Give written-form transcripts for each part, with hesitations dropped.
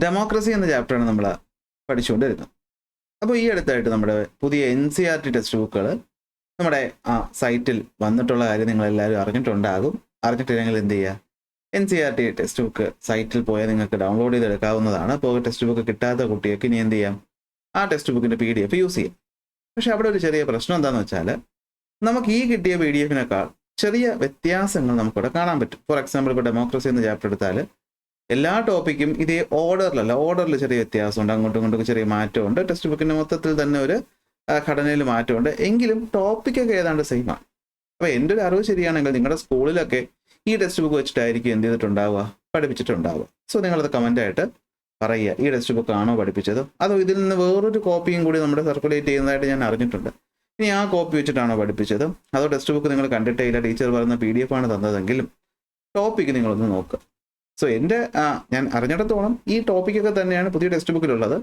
Democracy എന്ന ചാപ്റ്ററാണ് നമ്മൾ പഠിച്ചുകൊണ്ടിരുന്നത്. അപ്പോൾ ഈ അടുത്തായിട്ട് നമ്മുടെ പുതിയ NCERT ടെക്സ്റ്റ് ബുക്കുകൾ നമ്മുടെ ആ സൈറ്റിൽ വന്നിട്ടുള്ള കാര്യം നിങ്ങളെല്ലാവരും അറിഞ്ഞിട്ടുണ്ടാകും. അറിഞ്ഞിട്ടില്ലെങ്കിൽ എന്ത് ചെയ്യുക, NCERT ടെക്സ്റ്റ് ബുക്ക് സൈറ്റിൽ പോയാൽ നിങ്ങൾക്ക് ഡൗൺലോഡ് ചെയ്തെടുക്കാവുന്നതാണ്. അപ്പോൾ ടെക്സ്റ്റ് ബുക്ക് കിട്ടാത്ത കുട്ടികൾക്ക് ഇനി എന്ത് ചെയ്യാം, ആ ടെക്സ്റ്റ് ബുക്കിൻ്റെ PDF യൂസ് ചെയ്യാം. പക്ഷെ അവിടെ ഒരു ചെറിയ പ്രശ്നം എന്താണെന്ന് വെച്ചാൽ, നമുക്ക് ഈ കിട്ടിയ PDF-നേക്കാൾ ചെറിയ വ്യത്യാസങ്ങൾ നമുക്കിവിടെ കാണാൻ പറ്റും. ഫോർ എക്സാമ്പിൾ, ഇപ്പോൾ ഡെമോക്രസി എന്ന ചാപ്റ്റർ എടുത്താൽ എല്ലാ ടോപ്പിക്കും ഇതേ ഓർഡറിൽ ചെറിയ വ്യത്യാസമുണ്ട്, അങ്ങോട്ടും ഇങ്ങോട്ടും ചെറിയ മാറ്റമുണ്ട്. ടെക്സ്റ്റ് ബുക്കിൻ്റെ മൊത്തത്തിൽ തന്നെ ഒരു ഘടനയിൽ മാറ്റമുണ്ട്, എങ്കിലും ടോപ്പിക്കൊക്കെ ഏതാണ്ട് സെയിമാണ്. അപ്പോൾ എൻ്റെ ഒരു അറിവ് ശരിയാണെങ്കിൽ നിങ്ങളുടെ സ്കൂളിലൊക്കെ ഈ ടെക്സ്റ്റ് ബുക്ക് വെച്ചിട്ടായിരിക്കും എന്ത് ചെയ്തിട്ടുണ്ടാവുക, പഠിപ്പിച്ചിട്ടുണ്ടാവുക. സോ നിങ്ങളത് കമൻ്റായിട്ട് പറയുക, ഈ ടെക്സ്റ്റ് ബുക്ക് ആണോ പഠിപ്പിച്ചത്, അതോ ഇതിൽ നിന്ന് വേറൊരു കോപ്പിയും കൂടി നമ്മുടെ സർക്കുലേറ്റ് ചെയ്യുന്നതായിട്ട് ഞാൻ അറിഞ്ഞിട്ടുണ്ട്. ഇനി ആ കോപ്പി വെച്ചിട്ടാണോ പഠിപ്പിച്ചത്, അതോ ടെക്സ്റ്റ് ബുക്ക് നിങ്ങൾ കണ്ടിട്ടേ ഇല്ല, ടീച്ചർ പറയുന്ന PDF ആണ് തന്നതെങ്കിലും ടോപ്പിക്ക് നിങ്ങളൊന്ന് നോക്കുക. സോ എൻ്റെ ഞാൻ അറിഞ്ഞിടത്തോളം ഈ ടോപ്പിക്കൊക്കെ തന്നെയാണ് പുതിയ ടെക്സ്റ്റ് ബുക്കിലുള്ളത്.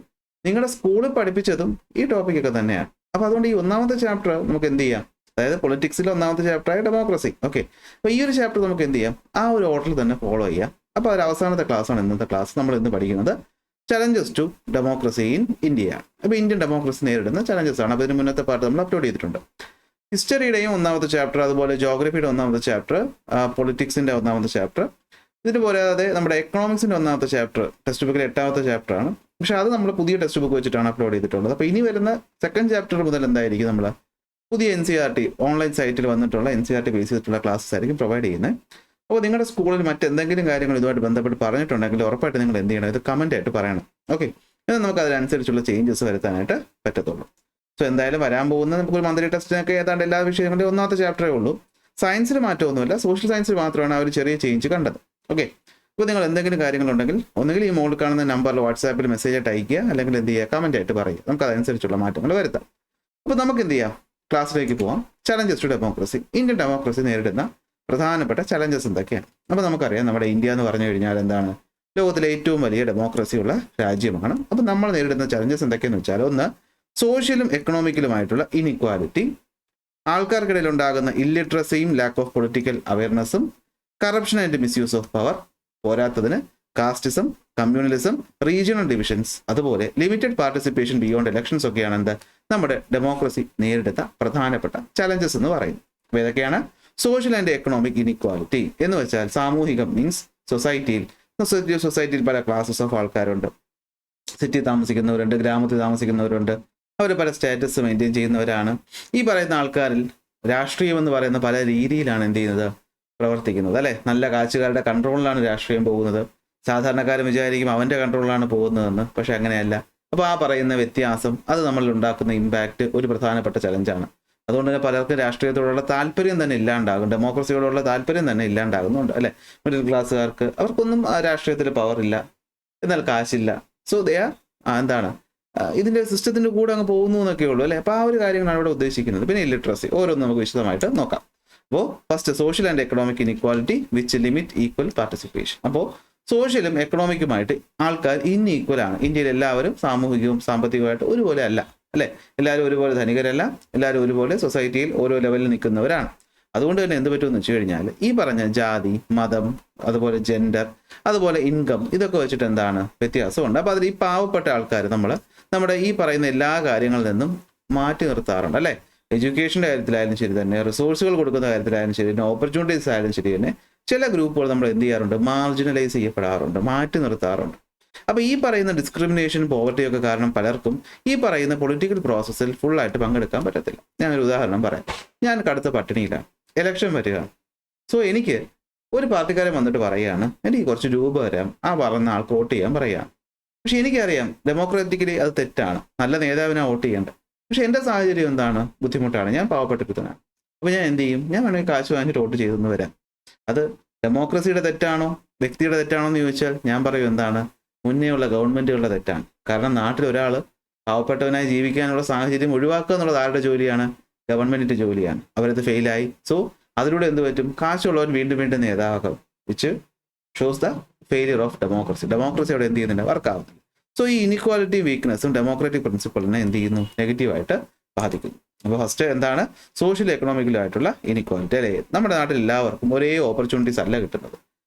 നിങ്ങളുടെ സ്കൂളിൽ പഠിപ്പിച്ചതും ഈ ടോപ്പിക്കൊക്കെ തന്നെയാണ്. അപ്പോൾ അതുകൊണ്ട് ഈ ഒന്നാമത്തെ ചാപ്റ്റർ നമുക്ക് എന്ത് ചെയ്യാം, അതായത് പൊളിറ്റിക്സിലെ ഒന്നാമത്തെ ചാപ്റ്ററായ ഡെമോക്രസി. ഓക്കെ, അപ്പോൾ ഈ ഒരു ചാപ്റ്റർ നമുക്ക് എന്ത് ചെയ്യാം, ആ ഒരു ഓർഡറിൽ തന്നെ ഫോളോ ചെയ്യാം. അപ്പോൾ ഒരു അവസാനത്തെ ക്ലാസ്സാണ് ഇന്നത്തെ ക്ലാസ്. നമ്മൾ ഇന്ന് പഠിക്കുന്നത് ചലഞ്ചസ് ടു ഡെമോക്രസി ഇൻ ഇന്ത്യയാണ്. അപ്പോൾ ഇന്ത്യൻ ഡെമോക്രസി നേരിടുന്ന ചലഞ്ചസ് ആണ്. അപ്പോൾ ഇതിന് മുന്നത്തെ പാർട്ട് നമ്മൾ അപ്ലോഡ് ചെയ്തിട്ടുണ്ട്. ഹിസ്റ്ററിയുടെയും ഒന്നാമത്തെ ചാപ്റ്റർ, അതുപോലെ ജോഗ്രഫിയുടെ ഒന്നാമത്തെ ചാപ്റ്റർ, പൊളിറ്റിക്സിൻ്റെ ഒന്നാമത്തെ ചാപ്റ്റർ, ഇതിന് പോരാതെ നമ്മുടെ എക്കണോമിക്സിൻ്റെ ഒന്നാമത്തെ ചാപ്റ്റർ ടെക്സ്റ്റ് ബുക്കിലെ 8ാമത്തെ ചാപ്റ്ററാണ്. പക്ഷേ അത് നമ്മൾ പുതിയ ടെക്സ്റ്റ് ബുക്ക് വെച്ചിട്ടാണ് അപ്ലോഡ് ചെയ്തിട്ടുള്ളത്. അപ്പോൾ ഇനി വരുന്ന സെക്കൻഡ് ചാപ്റ്റർ മുതൽ എന്തായിരിക്കും, നമ്മൾ പുതിയ NCERT ഓൺലൈൻ സൈറ്റിൽ വന്നിട്ടുള്ള NCERT ബേസ് ചെയ്തിട്ടുള്ള ക്ലാസ്സസ് ആയിരിക്കും പ്രൊവൈഡ് ചെയ്യുന്നത്. അപ്പോൾ നിങ്ങളുടെ സ്കൂളിൽ മറ്റെന്തെങ്കിലും കാര്യങ്ങൾ ഇതുമായിട്ട് ബന്ധപ്പെട്ട് പറഞ്ഞിട്ടുണ്ടെങ്കിൽ ഉറപ്പായിട്ട് നിങ്ങൾ എന്ത് ചെയ്യണം, ഇത് കമൻ്റ് ആയിട്ട് പറയണം. ഓക്കെ, എന്നാൽ നമുക്ക് അതിനനുസരിച്ചുള്ള ചേഞ്ചസ് വരുത്താനായിട്ട് പറ്റത്തുള്ളൂ. സോ എന്തായാലും വരാൻ പോകുന്ന നമുക്കൊരു മന്ത്ലി ടെസ്റ്റിനൊക്കെ ഏതാണ്ട് എല്ലാ വിഷയങ്ങളുടെയും ഒന്നാമത്തെ ചാപ്റ്ററേ ഉള്ളൂ. സയൻസിൽ മാറ്റമൊന്നുമില്ല, സോഷ്യൽ സയൻസിൽ മാത്രമാണ് ആ ഒരു ചെറിയ ചേഞ്ച് കണ്ടത്. ഓക്കെ, അപ്പോൾ നിങ്ങൾ എന്തെങ്കിലും കാര്യങ്ങളുണ്ടെങ്കിൽ ഒന്നുകിൽ ഈ മോളിൽ കാണുന്ന നമ്പറിൽ വാട്സാപ്പിൽ മെസ്സേജ് ആയിട്ട് അയക്കുക, അല്ലെങ്കിൽ എന്ത് ചെയ്യുക, കമൻ്റ് ആയിട്ട് പറയുക. നമുക്ക് അതനുസരിച്ചുള്ള മാറ്റങ്ങൾ വരുത്താം. അപ്പോൾ നമുക്ക് എന്ത് ചെയ്യാം, ക്ലാസ്സിലേക്ക് പോവാം. Challenges to democracy, Indian democracy നേരിടുന്ന പ്രധാനപ്പെട്ട ചലഞ്ചസ് എന്തൊക്കെയാണ്. അപ്പോൾ നമുക്കറിയാം, നമ്മുടെ ഇന്ത്യ എന്ന് പറഞ്ഞു കഴിഞ്ഞാൽ എന്താണ്, ലോകത്തിലെ ഏറ്റവും വലിയ ഡെമോക്രസിയുള്ള രാജ്യമാണ്. അപ്പോൾ നമ്മൾ നേരിടുന്ന ചലഞ്ചസ് എന്തൊക്കെയാണെന്ന് വെച്ചാൽ, ഒന്ന് സോഷ്യലും എക്കണോമിക്കലുമായിട്ടുള്ള ഇനിക്വാലിറ്റി, ആൾക്കാർക്കിടയിൽ ഉണ്ടാകുന്ന ഇല്ലിറ്ററസിയും ലാക്ക് ഓഫ് പൊളിറ്റിക്കൽ അവയർനെസ്സും, corruption and misuse of power, പോരാത്തതിന് കാസ്റ്റിസം, കമ്മ്യൂണലിസം, റീജിയണൽ ഡിവിഷൻസ്, അതുപോലെ ലിമിറ്റഡ് പാർട്ടിസിപ്പേഷൻ ബിയോണ്ട് ഇലക്ഷൻസ് ഒക്കെയാണ് എന്ത് നമ്മുടെ ഡെമോക്രസി നേരിടുന്ന പ്രധാനപ്പെട്ട ചലഞ്ചസ് എന്ന് പറയുന്നത്. അപ്പോൾ ഏതൊക്കെയാണ്, സോഷ്യൽ ആൻഡ് എക്കണോമിക് ഇനിക്വാലിറ്റി എന്ന് വെച്ചാൽ സാമൂഹികം മീൻസ് സൊസൈറ്റിയിൽ പല ക്ലാസസ് ഓഫ് ആൾക്കാരുണ്ട്. സിറ്റി താമസിക്കുന്നവരുണ്ട്, ഗ്രാമത്തിൽ താമസിക്കുന്നവരുണ്ട്, അവർ പല സ്റ്റാറ്റസ് മെയിൻറ്റെയിൻ ചെയ്യുന്നവരാണ്. ഈ പറയുന്ന ആൾക്കാരിൽ രാഷ്ട്രീയം എന്ന് പറയുന്ന പല രീതിയിലാണ് എന്ത് ചെയ്യുന്നത്, പ്രവർത്തിക്കുന്നത് അല്ലേ. നല്ല കാശുകാരുടെ കൺട്രോളിലാണ് രാഷ്ട്രീയം പോകുന്നത്. സാധാരണക്കാരൻ വിചാരിക്കും അവൻ്റെ കൺട്രോളിലാണ് പോകുന്നതെന്ന്, പക്ഷെ അങ്ങനെയല്ല. അപ്പോൾ ആ പറയുന്ന വ്യത്യാസം, അത് നമ്മളിൽ ഉണ്ടാക്കുന്ന ഇമ്പാക്റ്റ് ഒരു പ്രധാനപ്പെട്ട ചലഞ്ചാണ്. അതുകൊണ്ട് തന്നെ പലർക്കും രാഷ്ട്രീയത്തോടുള്ള താല്പര്യം തന്നെ ഇല്ലാണ്ടാകും, ഡെമോക്രസിയോടുള്ള താല്പര്യം തന്നെ ഇല്ലാണ്ടാകുന്നുണ്ട് അല്ലേ. മിഡിൽ ക്ലാസ്സുകാർക്ക് അവർക്കൊന്നും രാഷ്ട്രീയത്തിൽ പവർ ഇല്ല, എന്നാൽ കാശില്ല. സോ ദേ ആർ എന്താണ് ഇതിൻ്റെ സിസ്റ്റത്തിൻ്റെ കൂടെ അങ്ങ് പോകുന്നു എന്നൊക്കെ ഉള്ളൂ അല്ലേ. അപ്പോൾ ആ ഒരു കാര്യങ്ങളാണ് ഇവിടെ ഉദ്ദേശിക്കുന്നത്. പിന്നെ ഇല്ലിറ്ററസി, ഓരോന്നും നമുക്ക് വിശദമായിട്ട് നോക്കാം. അപ്പോൾ first social and economic inequality which limit equal participation. അപ്പോൾ സോഷ്യലും എക്കണോമിക്കുമായിട്ട് ആൾക്കാർ ഇൻഈക്വലാണ്. ഇന്ത്യയിൽ എല്ലാവരും സാമൂഹികവും സാമ്പത്തികമായിട്ട് ഒരുപോലെ അല്ല അല്ലേ. എല്ലാവരും ഒരുപോലെ ധനികരല്ല, എല്ലാവരും ഒരുപോലെ സൊസൈറ്റിയിൽ ഓരോ ലെവലിൽ നിൽക്കുന്നവരാണ്. അതുകൊണ്ട് തന്നെ എന്ത് പറ്റുമെന്ന് വെച്ച് കഴിഞ്ഞാൽ, ഈ പറഞ്ഞ ജാതി, മതം, അതുപോലെ ജെൻഡർ, അതുപോലെ ഇൻകം, ഇതൊക്കെ വെച്ചിട്ട് എന്താണ് വ്യത്യാസമുണ്ട്. അപ്പോൾ അതിൽ ഈ പാവപ്പെട്ട ആൾക്കാർ നമ്മുടെ ഈ പറയുന്ന എല്ലാ കാര്യങ്ങളിൽ നിന്നും മാറ്റി നിർത്താറുണ്ട് അല്ലേ. എഡ്യൂക്കേഷൻ്റെ കാര്യത്തിലായാലും ശരി തന്നെ, റിസോഴ്സുകൾ കൊടുക്കുന്ന കാര്യത്തിലായാലും ശരി തന്നെ, ഓപ്പർച്യൂണിറ്റീസ് ആയാലും ശരി തന്നെ, ചില ഗ്രൂപ്പുകൾ നമ്മൾ എന്ത് ചെയ്യാറുണ്ട്, മാർജിനലൈസ് ചെയ്യപ്പെടാറുണ്ട്, മാറ്റി നിർത്താറുണ്ട്. അപ്പോൾ ഈ പറയുന്ന ഡിസ്ക്രിമിനേഷൻ, പോവർട്ടിയൊക്കെ കാരണം പലർക്കും ഈ പറയുന്ന പൊളിറ്റിക്കൽ പ്രോസസ്സിൽ ഫുള്ളായിട്ട് പങ്കെടുക്കാൻ പറ്റത്തില്ല. ഞാനൊരു ഉദാഹരണം പറയാം. ഞാൻ കടുത്ത പട്ടിണിയിലാണ്, ഇലക്ഷൻ വരികയാണ്. സോ എനിക്ക് ഒരു പാർട്ടിക്കാരൻ വന്നിട്ട് പറയുകയാണ്, എനിക്ക് കുറച്ച് രൂപ തരാം, ആ പറഞ്ഞ ആൾക്ക് വോട്ട് ചെയ്യാൻ പറയുകയാണ്. പക്ഷെ എനിക്കറിയാം ഡെമോക്രാറ്റിക്കലി അത് തെറ്റാണ്, നല്ല നേതാവിനാണ് വോട്ട് ചെയ്യേണ്ടത്. പക്ഷെ എൻ്റെ സാഹചര്യം എന്താണ്, ബുദ്ധിമുട്ടാണ്, ഞാൻ പാവപ്പെട്ടിരുത്തനാണ്. അപ്പോൾ ഞാൻ എന്ത് ചെയ്യും, ഞാൻ വേണമെങ്കിൽ കാശ് വാങ്ങിയിട്ട് വോട്ട് ചെയ്തെന്ന് വരാം. അത് ഡെമോക്രസിയുടെ തെറ്റാണോ, വ്യക്തിയുടെ തെറ്റാണോ എന്ന് ചോദിച്ചാൽ ഞാൻ പറയും എന്താണ്, മുന്നേ ഉള്ള ഗവൺമെൻറ്റുകളുടെ തെറ്റാണ്. കാരണം നാട്ടിൽ ഒരാൾ പാവപ്പെട്ടവനായി ജീവിക്കാനുള്ള സാഹചര്യം ഒഴിവാക്കുക എന്നുള്ളത് ആരുടെ ജോലിയാണ്, ഗവൺമെൻറ്റിൻ്റെ ജോലിയാണ്. അവരത് ഫെയിലായി. സോ അതിലൂടെ എന്ത് പറ്റും, കാശുള്ളവൻ വീണ്ടും വീണ്ടും നേതാവാകും, which shows the failure of democracy. Democracy അവിടെ എന്ത് ചെയ്യുന്നില്ല, വർക്കാവുന്നില്ല. സോ ഈ ഇനിക്വാലിറ്റി വീക്ക്നെസ്സും ഡെമോക്രാറ്റിക് പ്രിൻസിപ്പിളിനെ എന്ത് ചെയ്യുന്നു, നെഗറ്റീവായിട്ട് ബാധിക്കുന്നു. അപ്പോൾ ഫസ്റ്റ് എന്താണ്, സോഷ്യൽ എക്കണോമിക്കലായിട്ടുള്ള ഇനിക്വാലിറ്റി അല്ലേ. നമ്മുടെ നാട്ടിൽ എല്ലാവർക്കും ഒരേ ഓപ്പർച്യൂണിറ്റീസ് അല്ല കിട്ടുന്നത്.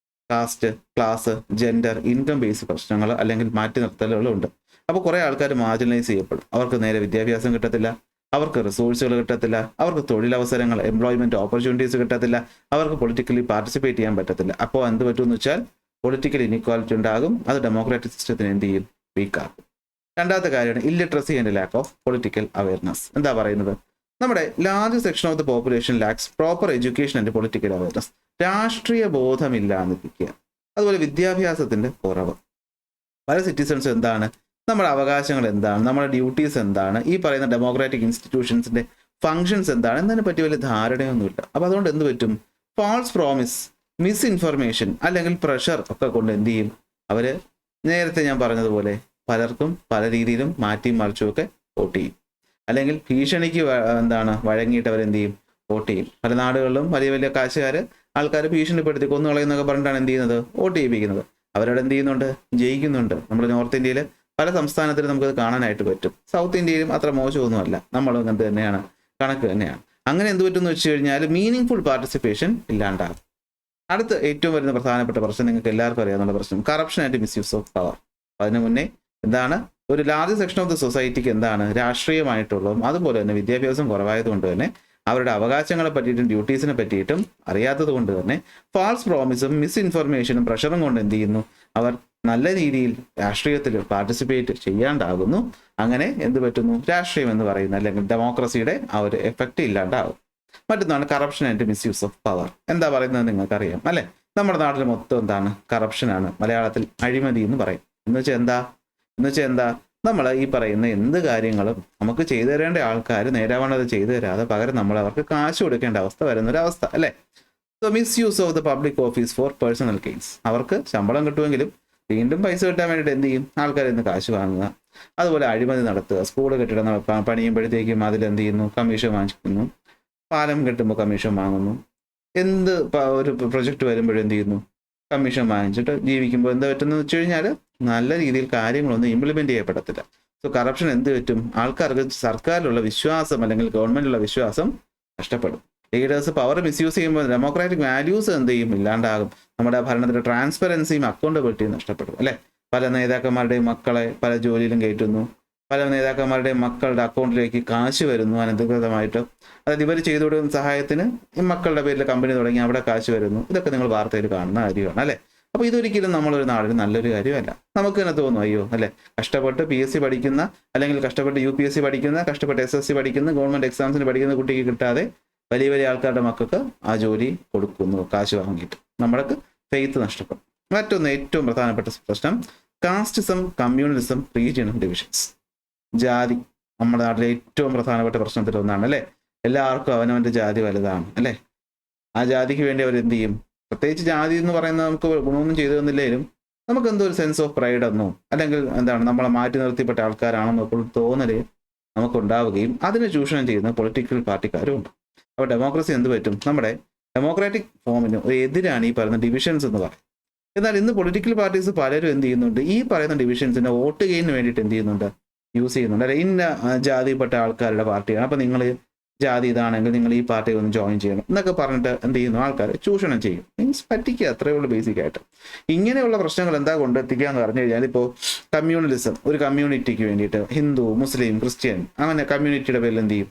Caste, class, gender, income base പ്രശ്നങ്ങൾ അല്ലെങ്കിൽ മാറ്റി നിർത്തലുകളുണ്ട്. അപ്പോൾ കുറേ ആൾക്കാർ മാർജിനലൈസ് ചെയ്യപ്പെടും. അവർക്ക് നേരെ വിദ്യാഭ്യാസം കിട്ടത്തില്ല, അവർക്ക് റിസോഴ്സുകൾ കിട്ടത്തില്ല, അവർക്ക് തൊഴിലവസരങ്ങൾ, എംപ്ലോയ്മെന്റ് ഓപ്പർച്യൂണിറ്റീസ് കിട്ടത്തില്ല, അവർക്ക് പൊളിറ്റിക്കലി പാർട്ടിസിപ്പേറ്റ് ചെയ്യാൻ പറ്റത്തില്ല. അപ്പോൾ എന്ത് പറ്റുമെന്ന് വെച്ചാൽ പൊളിറ്റിക്കൽ ഇനിക്വാലിറ്റി ഉണ്ടാകും. അത് ഡെമോക്രാറ്റിക് സിസ്റ്റത്തിന് എന്ത് ചെയ്യും? വീക്കാക്കും. രണ്ടാമത്തെ കാര്യമാണ് illiteracy and lack of political awareness. എന്താ പറയുന്നത്? നമ്മുടെ large section of the population lakhs proper education and political awareness. രാഷ്ട്രീയ ബോധമില്ലാന്നിരിക്കുക. അതുപോലെ വിദ്യാഭ്യാസത്തിന്റെ കുറവ്. പല സിറ്റിസൺസ് എന്താണ്, നമ്മുടെ അവകാശങ്ങൾ എന്താണ്, നമ്മുടെ ഡ്യൂട്ടീസ് എന്താണ്, ഈ പറയുന്ന ഡെമോക്രാറ്റിക് ഇൻസ്റ്റിറ്റ്യൂഷൻസിന്റെ ഫങ്ഷൻസ് എന്താണ് എന്നതിനെ പറ്റി വലിയ ധാരണയൊന്നുമില്ല. അപ്പൊ അതുകൊണ്ട് എന്ത് പറ്റും? ഫാൾസ് പ്രോമിസ്, മിസ് ഇൻഫർമേഷൻ അല്ലെങ്കിൽ പ്രഷർ ഒക്കെ കൊണ്ട് എന്ത് ചെയ്യും? അവര് നേരത്തെ ഞാൻ പറഞ്ഞതുപോലെ പലർക്കും പല രീതിയിലും മാറ്റിയും മറിച്ചും ഒക്കെ വോട്ട് ചെയ്യും. അല്ലെങ്കിൽ ഭീഷണിക്ക് വഴങ്ങിയിട്ട് അവരെന്ത് ചെയ്യും? വോട്ട് ചെയ്യും. പല നാടുകളിലും വലിയ വലിയ ആൾക്കാർ ഭീഷണിപ്പെടുത്തി കൊന്നുകളയെന്നൊക്കെ പറഞ്ഞിട്ടാണ് എന്ത് ചെയ്യുന്നത്? വോട്ട് ചെയ്യിപ്പിക്കുന്നത്. അവരവിടെ എന്ത് ചെയ്യുന്നുണ്ട്? ജയിക്കുന്നുണ്ട്. നമ്മുടെ നോർത്ത് ഇന്ത്യയിൽ പല സംസ്ഥാനത്തിലും നമുക്കത് കാണാനായിട്ട് പറ്റും. സൗത്ത് ഇന്ത്യയിലും അത്ര മോശമൊന്നുമല്ല, നമ്മളും അങ്ങനത്തെ തന്നെയാണ്, കണക്ക് തന്നെയാണ്. അങ്ങനെ എന്ത് പറ്റുമെന്ന് വെച്ച് കഴിഞ്ഞാൽ മീനിങ് ഫുൾ പാർട്ടിസിപ്പേഷൻ ഇല്ലാണ്ടാകും. അടുത്ത ഏറ്റവും വരുന്ന പ്രധാനപ്പെട്ട പ്രശ്നം നിങ്ങൾക്ക് എല്ലാവർക്കും അറിയാവുന്ന പ്രശ്നം corruption and misuse of power. അതിനു മുന്നേ എന്താണ്? ഒരു ലാർജ് സെക്ഷൻ ഓഫ് ദ സൊസൈറ്റിക്ക് എന്താണ് രാഷ്ട്രീയമായിട്ടുള്ളതും അതുപോലെ തന്നെ വിദ്യാഭ്യാസം കുറവായതുകൊണ്ട് തന്നെ അവരുടെ അവകാശങ്ങളെ പറ്റിയിട്ടും ഡ്യൂട്ടീസിനെ പറ്റിയിട്ടും അറിയാത്തത് കൊണ്ട് തന്നെ ഫാൾസ് പ്രോമിസും മിസ് ഇൻഫർമേഷനും പ്രഷറും കൊണ്ട് എന്ത് ചെയ്യുന്നു? അവർ നല്ല രീതിയിൽ രാഷ്ട്രീയത്തിൽ പാർട്ടിസിപ്പേറ്റ് ചെയ്യാണ്ടാകുന്നു. അങ്ങനെ എന്ത് പറ്റുന്നു? രാഷ്ട്രീയം എന്ന് പറയുന്ന അല്ലെങ്കിൽ ഡെമോക്രസിയുടെ ആ ഒരു എഫക്റ്റ് ഇല്ലാണ്ടാകും. മറ്റൊന്നാണ് corruption and misuse of power. എന്താ പറയുന്നത് നിങ്ങൾക്കറിയാം അല്ലെ? നമ്മുടെ നാട്ടിൽ മൊത്തം എന്താണ്? കറപ്ഷനാണ്. മലയാളത്തിൽ അഴിമതി എന്ന് പറയും. എന്ന് വെച്ചാൽ എന്താ? നമ്മൾ ഈ പറയുന്ന എന്ത് കാര്യങ്ങളും നമുക്ക് ചെയ്തു തരേണ്ട ആൾക്കാർ നേരാവണ്ണത് ചെയ്തു തരാതെ പകരം നമ്മൾ അവർക്ക് കാശ് കൊടുക്കേണ്ട അവസ്ഥ വരുന്നൊരവസ്ഥ അല്ലേ? So misuse of the public office for personal gains. അവർക്ക് ശമ്പളം കിട്ടുമെങ്കിലും വീണ്ടും പൈസ കിട്ടാൻ വേണ്ടിയിട്ട് എന്ത് ചെയ്യും? ആൾക്കാരിൽ നിന്ന് കാശ് വാങ്ങുക. അതുപോലെ അഴിമതി നടത്തുക. സ്കൂൾ കെട്ടിടം പണിയുമ്പോഴത്തേക്കും അതിലെന്ത് ചെയ്യുന്നു? കമ്മീഷൻ വാങ്ങിക്കുന്നു. പാലം കെട്ടുമ്പോൾ കമ്മീഷൻ വാങ്ങുന്നു. ഒരു പ്രൊജക്റ്റ് വരുമ്പോഴും എന്ത് ചെയ്യുന്നു? കമ്മീഷൻ വാങ്ങിച്ചിട്ട് ജീവിക്കുമ്പോൾ എന്താ പറ്റുന്നത് വെച്ച് കഴിഞ്ഞാൽ നല്ല രീതിയിൽ കാര്യങ്ങളൊന്നും ഇംപ്ലിമെന്റ് ചെയ്യപ്പെടത്തില്ല. സോ കറപ്ഷൻ എന്ത് പറ്റും? ആൾക്കാർക്ക് സർക്കാരിലുള്ള വിശ്വാസം അല്ലെങ്കിൽ ഗവൺമെന്റിലുള്ള വിശ്വാസം നഷ്ടപ്പെടും. ലീഡേഴ്സ് പവർ മിസ്യൂസ് ചെയ്യുമ്പോൾ ഡെമോക്രാറ്റിക് വാല്യൂസ് എന്ത് ചെയ്യും? ഇല്ലാണ്ടാകും. നമ്മുടെ ഭരണത്തിന്റെ ട്രാൻസ്പെറൻസിയും അക്കൗണ്ടബിലിറ്റിയും നഷ്ടപ്പെടും അല്ലെ? പല നേതാക്കന്മാരുടെയും മക്കളെ പല ജോലിയിലും കയറ്റുന്നു. പല നേതാക്കന്മാരുടെയും മക്കളുടെ അക്കൗണ്ടിലേക്ക് കാശ് വരുന്നു അനധികൃതമായിട്ട്. അതായത് ഇവർ ചെയ്തു കൊടുക്കുന്ന സഹായത്തിന് ഈ മക്കളുടെ പേരിൽ കമ്പനി തുടങ്ങി അവിടെ കാശ് വരുന്നു. ഇതൊക്കെ നിങ്ങൾ വാർത്തയിൽ കാണുന്ന കാര്യമാണ് അല്ലെ? അപ്പൊ ഇതൊരിക്കലും നമ്മളൊരു നാടിന് നല്ലൊരു കാര്യമല്ല. നമുക്ക് തന്നെ തോന്നും അയ്യോ അല്ലെ, കഷ്ടപ്പെട്ട് PSC പഠിക്കുന്ന അല്ലെങ്കിൽ കഷ്ടപ്പെട്ട് UPSC പഠിക്കുന്ന, കഷ്ടപ്പെട്ട് SSC പഠിക്കുന്ന, ഗവൺമെന്റ് എക്സാംസിന് പഠിക്കുന്ന കുട്ടിക്ക് കിട്ടാതെ വലിയ വലിയ ആൾക്കാരുടെ മക്കൾക്ക് ആ ജോലി കൊടുക്കുന്നു കാശ് വാങ്ങിയിട്ട്. നമ്മൾക്ക് ഫെയ്ത്ത് നഷ്ടപ്പെടും. മറ്റൊന്ന് ഏറ്റവും പ്രധാനപ്പെട്ട പ്രശ്നം കാസ്റ്റിസം, കമ്മ്യൂണലിസം, റീജിയണൽ ഡിവിഷൻസ്. ജാതി നമ്മുടെ നാട്ടിലെ ഏറ്റവും പ്രധാനപ്പെട്ട പ്രശ്നത്തിൽ ഒന്നാണ് അല്ലെ? എല്ലാവർക്കും അവനവന്റെ ജാതി വലുതാണ് അല്ലെ? ആ ജാതിക്ക് വേണ്ടി അവർ എന്ത് ചെയ്യും? പ്രത്യേകിച്ച് ജാതി എന്ന് പറയുന്നത് നമുക്ക് ഗുണമൊന്നും ചെയ്തു തന്നില്ലെങ്കിലും നമുക്ക് എന്തോ ഒരു സെൻസ് ഓഫ് പ്രൈഡ് എന്നോ അല്ലെങ്കിൽ നമ്മളെ മാറ്റി നിർത്തിപ്പെട്ട ആൾക്കാരാണെന്നോ ഒക്കെ തോന്നല് നമുക്കുണ്ടാവുകയും അതിനെ ചൂഷണം ചെയ്യുന്ന പൊളിറ്റിക്കൽ പാർട്ടിക്കാരും ഉണ്ട്. അപ്പോൾ ഡെമോക്രസി എന്ത് പറ്റും? നമ്മുടെ ഡെമോക്രാറ്റിക് ഫോമിന് എതിരാണ് ഈ പറയുന്ന ഡിവിഷൻസ് എന്ന് പറയും. എന്നാൽ ഇന്ന് പൊളിറ്റിക്കൽ പാർട്ടീസ് പലരും എന്ത് ചെയ്യുന്നുണ്ട്? ഈ പറയുന്ന ഡിവിഷൻസിന്റെ വോട്ട് ഗെയിന് വേണ്ടിയിട്ട് എന്ത് ചെയ്യുന്നുണ്ട്? യൂസ് ചെയ്യുന്നുണ്ട്. അല്ലെ, ഇന്ന ജാതിപ്പെട്ട ആൾക്കാരുടെ പാർട്ടിയാണ്, അപ്പൊ നിങ്ങൾ ജാതി ഇതാണെങ്കിൽ നിങ്ങൾ ഈ പാർട്ടി ഒന്ന് ജോയിൻ ചെയ്യണം എന്നൊക്കെ പറഞ്ഞിട്ട് എന്ത് ചെയ്യുന്നു? ആൾക്കാരെ ചൂഷണം ചെയ്യും. മീൻസ് പറ്റിക്കുക, അത്രയേ ഉള്ളൂ ബേസിക് ആയിട്ട്. ഇങ്ങനെയുള്ള പ്രശ്നങ്ങൾ എന്താ കൊണ്ടെത്തിക്കുക എന്ന് പറഞ്ഞു കഴിഞ്ഞാൽ ഇപ്പോൾ കമ്മ്യൂണലിസം, ഒരു കമ്മ്യൂണിറ്റിക്ക് വേണ്ടിയിട്ട് ഹിന്ദു, മുസ്ലിം, ക്രിസ്ത്യൻ അങ്ങനെ കമ്മ്യൂണിറ്റിയുടെ പേരിൽ എന്ത് ചെയ്യും?